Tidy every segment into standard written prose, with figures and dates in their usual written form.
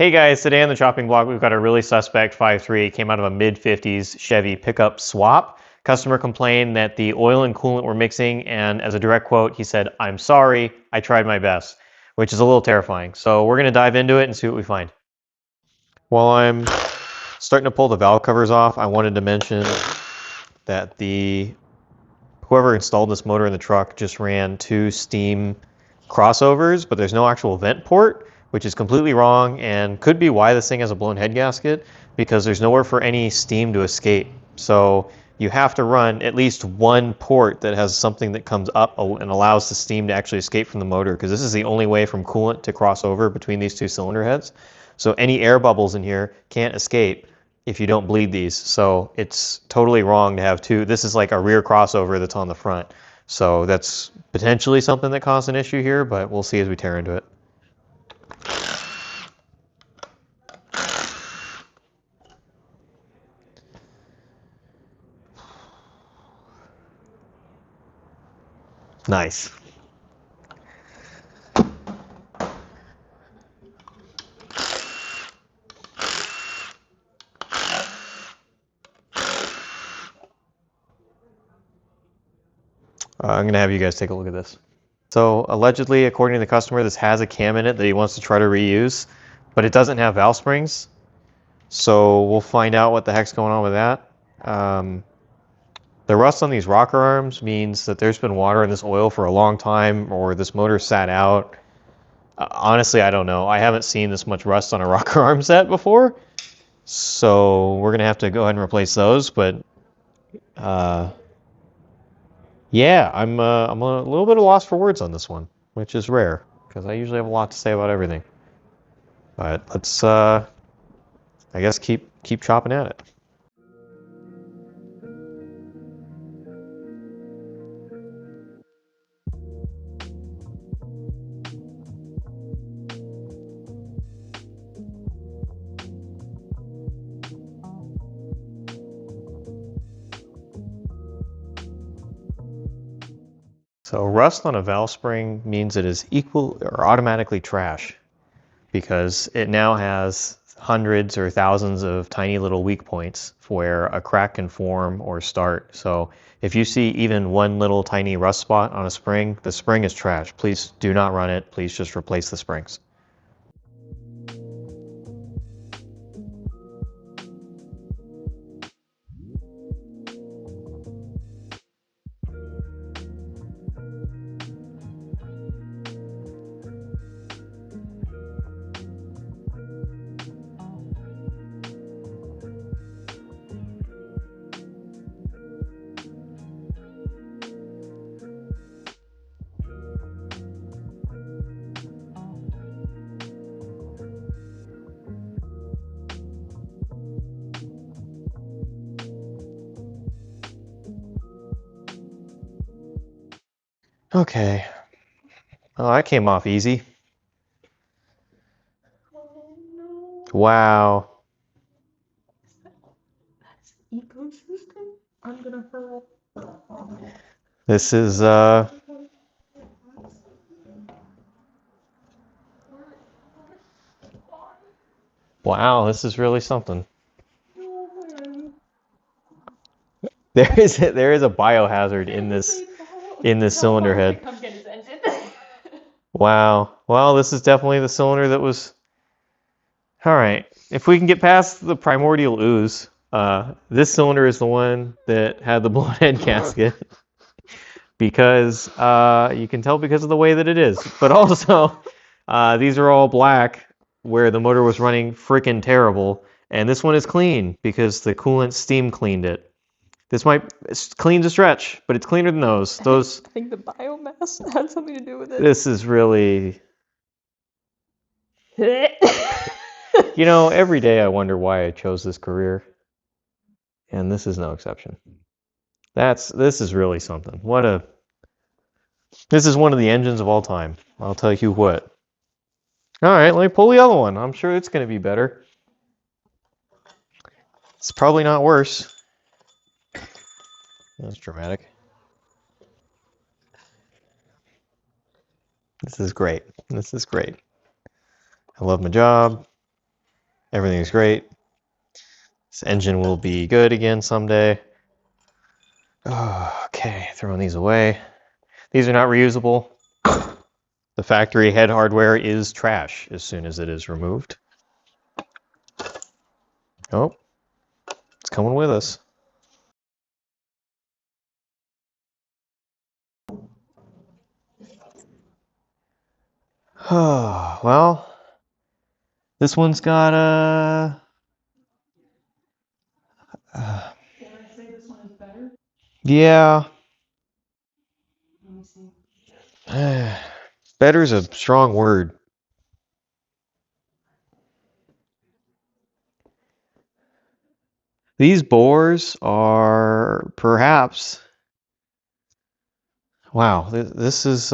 Hey guys, today on the chopping block we've got a really suspect 5.3. It came out of a mid-50s Chevy pickup swap. Customer complained that the oil and coolant were mixing, and as a direct quote, he said, "I'm sorry, I tried my best," which is a little terrifying. So we're going to dive into it and see what we find. While I'm starting to pull the valve covers off, I wanted to mention that whoever installed this motor in the truck just ran 2 steam crossovers, but there's no actual vent port, which is completely wrong and could be why this thing has a blown head gasket, because there's nowhere for any steam to escape. So you have to run at least one port that has something that comes up and allows the steam to actually escape from the motor, because this is the only way from coolant to cross over between these 2 cylinder heads. So any air bubbles in here can't escape if you don't bleed these. So it's totally wrong to have 2. This is like a rear crossover that's on the front. So that's potentially something that caused an issue here, but we'll see as we tear into it. Nice. I'm going to have you guys take a look at this. So allegedly, according to the customer, this has a cam in it that he wants to try to reuse, but it doesn't have valve springs. So we'll find out what the heck's going on with that. The rust on these rocker arms means that there's been water in this oil for a long time, or this motor sat out. Honestly, I don't know. I haven't seen this much rust on a rocker arm set before. So we're going to have to go ahead and replace those, but yeah, I'm a little bit of loss for words on this one, which is rare, because I usually have a lot to say about everything. But let's, I guess, keep chopping at it. So rust on a valve spring means it is equal or automatically trash, because it now has hundreds or thousands of tiny little weak points where a crack can form or start. So if you see even one little tiny rust spot on a spring, the spring is trash. Please do not run it. Please just replace the springs. Okay. Oh, that came off easy. Wow. That's ecosystem. I'm gonna hurl. This is wow, this is really something. There is a biohazard in this cylinder head. Come get his engine. Wow. Well, this is definitely the cylinder that was. All right. If we can get past the primordial ooze, this cylinder is the one that had the blown head gasket. Because you can tell because of the way that it is. But also, these are all black where the motor was running freaking terrible. And this one is clean because the coolant steam cleaned it. This it's clean to stretch, but it's cleaner than those. I think the biomass had something to do with it. This is really... You know, every day I wonder why I chose this career. And this is no exception. This is really something. This is one of the engines of all time. I'll tell you what. All right, let me pull the other one. I'm sure it's going to be better. It's probably not worse. That's dramatic. This is great. This is great. I love my job. Everything's great. This engine will be good again someday. Oh, okay, throwing these away. These are not reusable. The factory head hardware is trash as soon as it is removed. Oh, it's coming with us. Oh, well, this one's got a... Can I say this one is better? yeah. Let me see. Better's a strong word. These bores are perhaps... Wow, this is...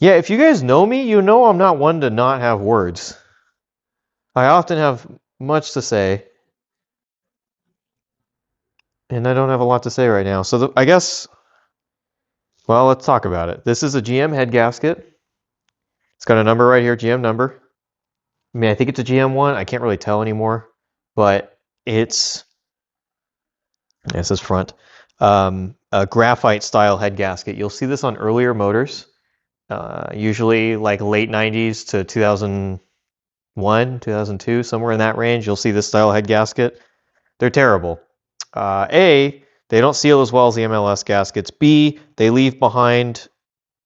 Yeah, if you guys know me, you know I'm not one to not have words. I often have much to say, and I don't have a lot to say right now. So I guess, well, let's talk about it. This is a GM head gasket. It's got a number right here, GM number. I mean, I think it's a GM one. I can't really tell anymore, but it's, this is front, a graphite style head gasket. You'll see this on earlier motors, usually like late 90s to 2001, 2002, somewhere in that range. You'll see this style head gasket. They're terrible. A, they don't seal as well as the MLS gaskets. B, they leave behind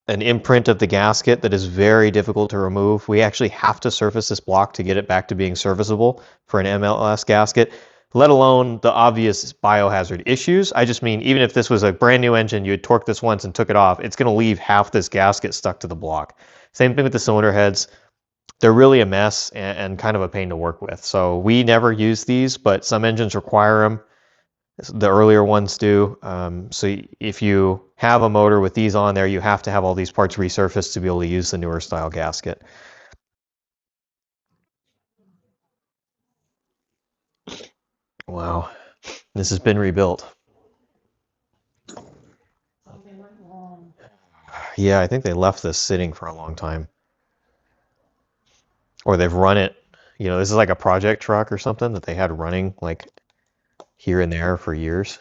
an imprint of the gasket that is very difficult to remove. We actually have to surface this block to get it back to being serviceable for an MLS gasket, let alone the obvious biohazard issues. I just mean, even if this was a brand new engine, you had torqued this once and took it off, it's going to leave half this gasket stuck to the block. Same thing with the cylinder heads. They're really a mess and kind of a pain to work with. So we never use these, but some engines require them. The earlier ones do. So if you have a motor with these on there, you have to have all these parts resurfaced to be able to use the newer style gasket. Wow. This has been rebuilt. Something went wrong. Yeah, I think they left this sitting for a long time. Or they've run it, you know, this is like a project truck or something that they had running like here and there for years.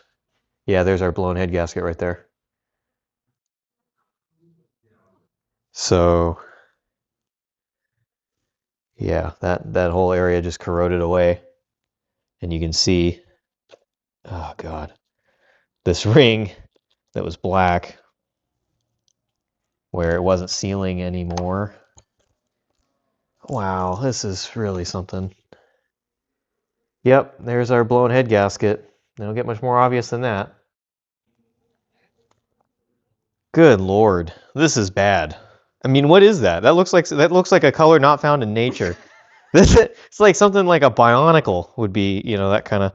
Yeah, there's our blown head gasket right there. So yeah, that whole area just corroded away. And you can see, oh God, this ring that was black where it wasn't sealing anymore. Wow, this is really something. Yep, there's our blown head gasket. They don't get much more obvious than that. Good Lord, this is bad. I mean, what is that? That looks like a color not found in nature. It's like something like a Bionicle would be, you know, that kind of.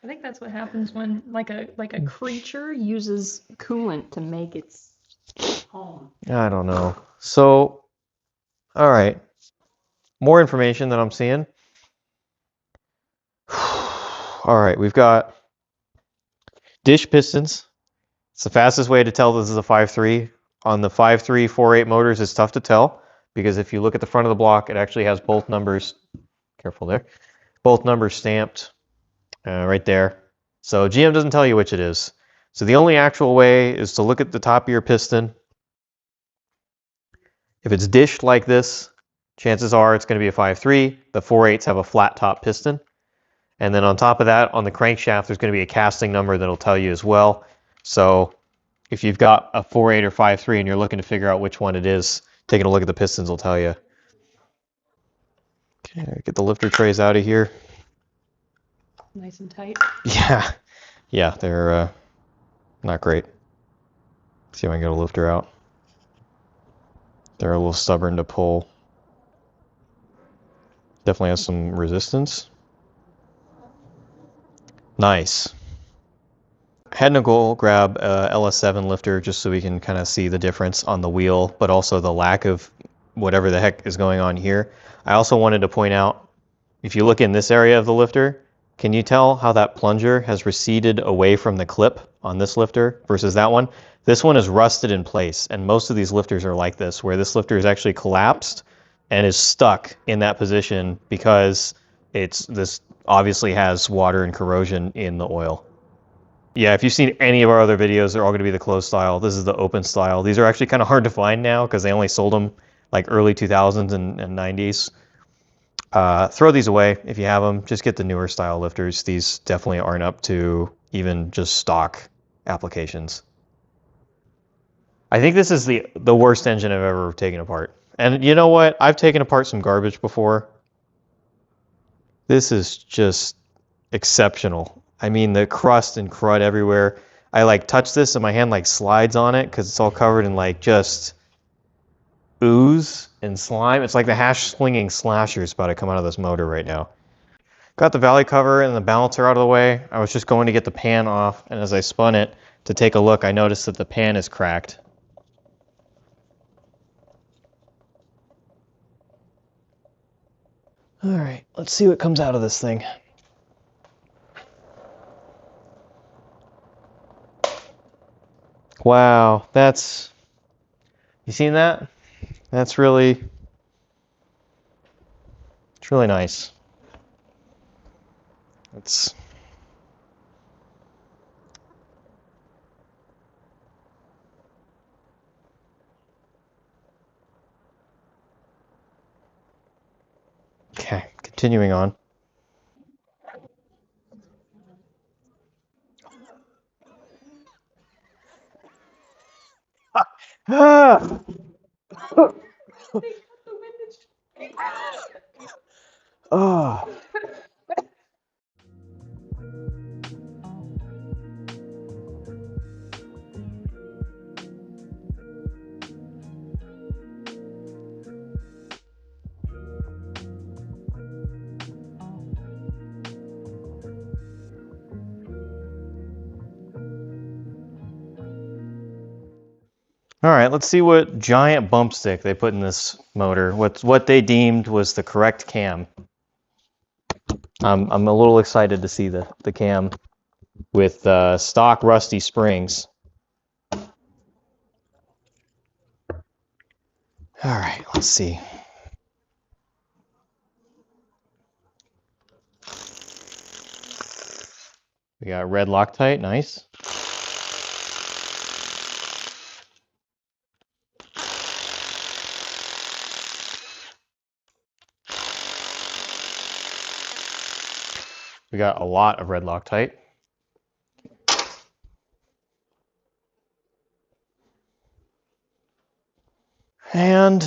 I think that's what happens when like a creature uses coolant to make its home. I don't know. So, all right, more information that I'm seeing. All right, we've got dish pistons. It's the fastest way to tell this is a 5.3. On the 5.3, 4.8 motors, it's tough to tell because if you look at the front of the block, it actually has both numbers. Careful there. Both numbers stamped right there. So GM doesn't tell you which it is. So the only actual way is to look at the top of your piston. If it's dished like this, chances are it's going to be a 5.3. The 4.8s have a flat top piston. And then on top of that, on the crankshaft, there's going to be a casting number that'll tell you as well. So if you've got a 4.8 or 5.3 and you're looking to figure out which one it is, taking a look at the pistons will tell you. Okay, get the lifter trays out of here. Nice and tight. Yeah, they're not great. See if I can get a lifter out. They're a little stubborn to pull. Definitely has some resistance. Nice. Had Nicole grab a LS7 lifter just so we can kind of see the difference on the wheel, but also the lack of whatever the heck is going on here. I also wanted to point out, if you look in this area of the lifter, can you tell how that plunger has receded away from the clip on this lifter versus that one? This one is rusted in place, and most of these lifters are like this, where this lifter is actually collapsed and is stuck in that position because this obviously has water and corrosion in the oil. Yeah, if you've seen any of our other videos, they're all going to be the closed style. This is the open style. These are actually kind of hard to find now because they only sold them like early 2000s and 90s. Throw these away if you have them. Just get the newer style lifters. These definitely aren't up to even just stock applications. I think this is the worst engine I've ever taken apart. And you know what? I've taken apart some garbage before. This is just exceptional. I mean, the crust and crud everywhere. I like touch this and my hand like slides on it because it's all covered in like just ooze and slime. It's like the hash slinging slasher is about to come out of this motor right now. Got the valley cover and the balancer out of the way. I was just going to get the pan off, and as I spun it to take a look, I noticed that the pan is cracked. All right, let's see what comes out of this thing. Wow, you seen that? It's really nice. It's okay, continuing on. Ah! Oh. All right, let's see what giant bump stick they put in this motor. What they deemed was the correct cam. I'm a little excited to see the cam with stock rusty springs. All right, let's see. We got red Loctite, nice. We got a lot of red Loctite. And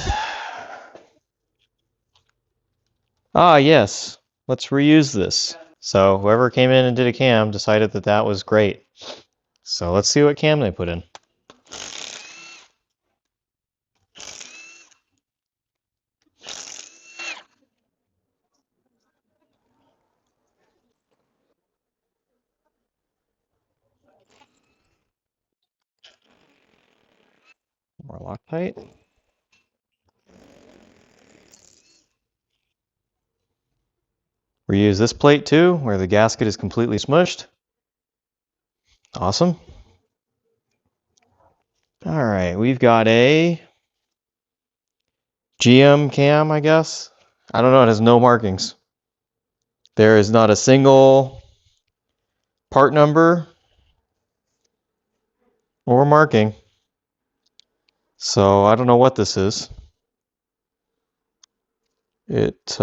yes, let's reuse this. So whoever came in and did a cam decided that that was great. So let's see what cam they put in. More Loctite. Reuse this plate too, where the gasket is completely smushed. Awesome. All right, we've got a GM cam, I guess. I don't know, it has no markings. There is not a single part number or marking. So I don't know what this is. It's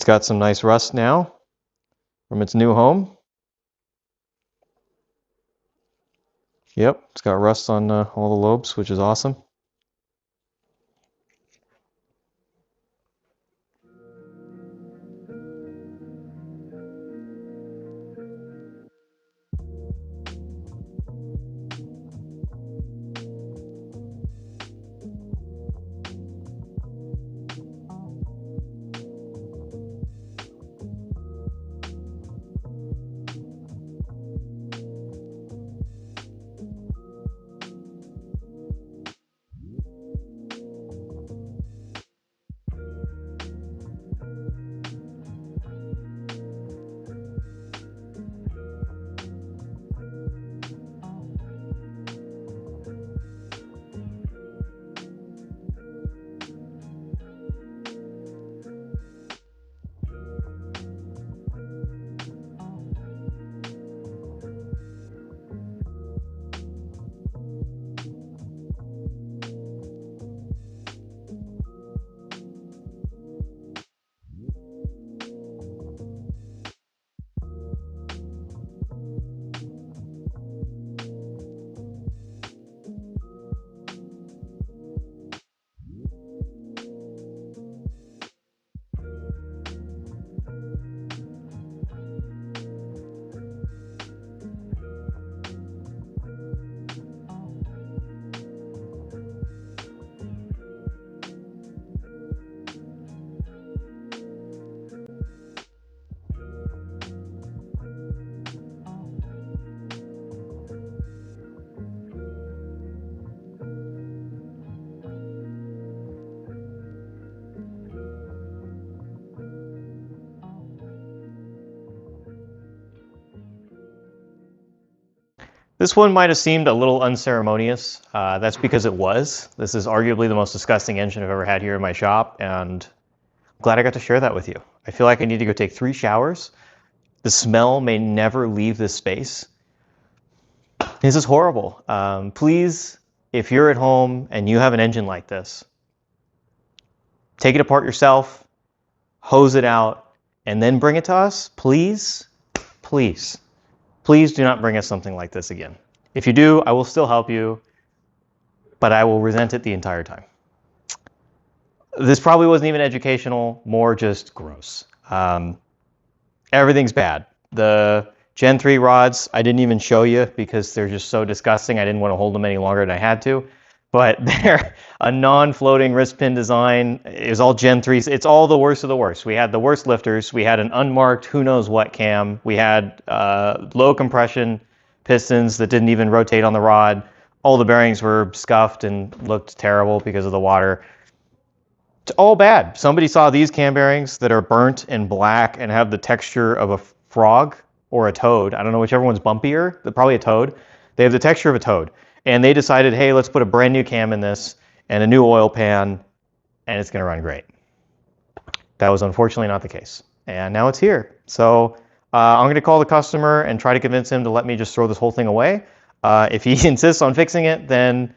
got some nice rust now from its new home. Yep, it's got rust on all the lobes, which is awesome. This one might have seemed a little unceremonious. That's because it was. This is arguably the most disgusting engine I've ever had here in my shop, and I'm glad I got to share that with you. I feel like I need to go take 3 showers. The smell may never leave this space. This is horrible. Please, if you're at home and you have an engine like this, take it apart yourself, hose it out, and then bring it to us. Please, please, please do not bring us something like this again. If you do, I will still help you, but I will resent it the entire time. This probably wasn't even educational, more just gross. Everything's bad. The Gen 3 rods, I didn't even show you because they're just so disgusting. I didn't want to hold them any longer than I had to. But they're a non-floating wrist pin design. It was all Gen 3s. It's all the worst of the worst. We had the worst lifters. We had an unmarked who knows what cam. We had low compression pistons that didn't even rotate on the rod. All the bearings were scuffed and looked terrible because of the water. It's all bad. Somebody saw these cam bearings that are burnt and black and have the texture of a frog or a toad. I don't know, whichever one's bumpier. Probably a toad. They have the texture of a toad. And they decided, hey, let's put a brand new cam in this and a new oil pan, and it's going to run great. That was unfortunately not the case. And now it's here. So I'm going to call the customer and try to convince him to let me just throw this whole thing away. If he insists on fixing it, then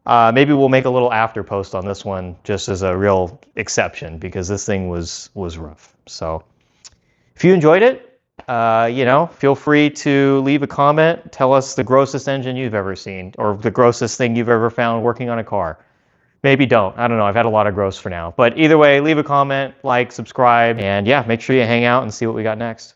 maybe we'll make a little after post on this one just as a real exception, because this thing was rough. So if you enjoyed it, feel free to leave a comment. Tell us the grossest engine you've ever seen or the grossest thing you've ever found working on a car. Maybe don't. I don't know. I've had a lot of gross for now. But either way, leave a comment, like, subscribe, and yeah, make sure you hang out and see what we got next.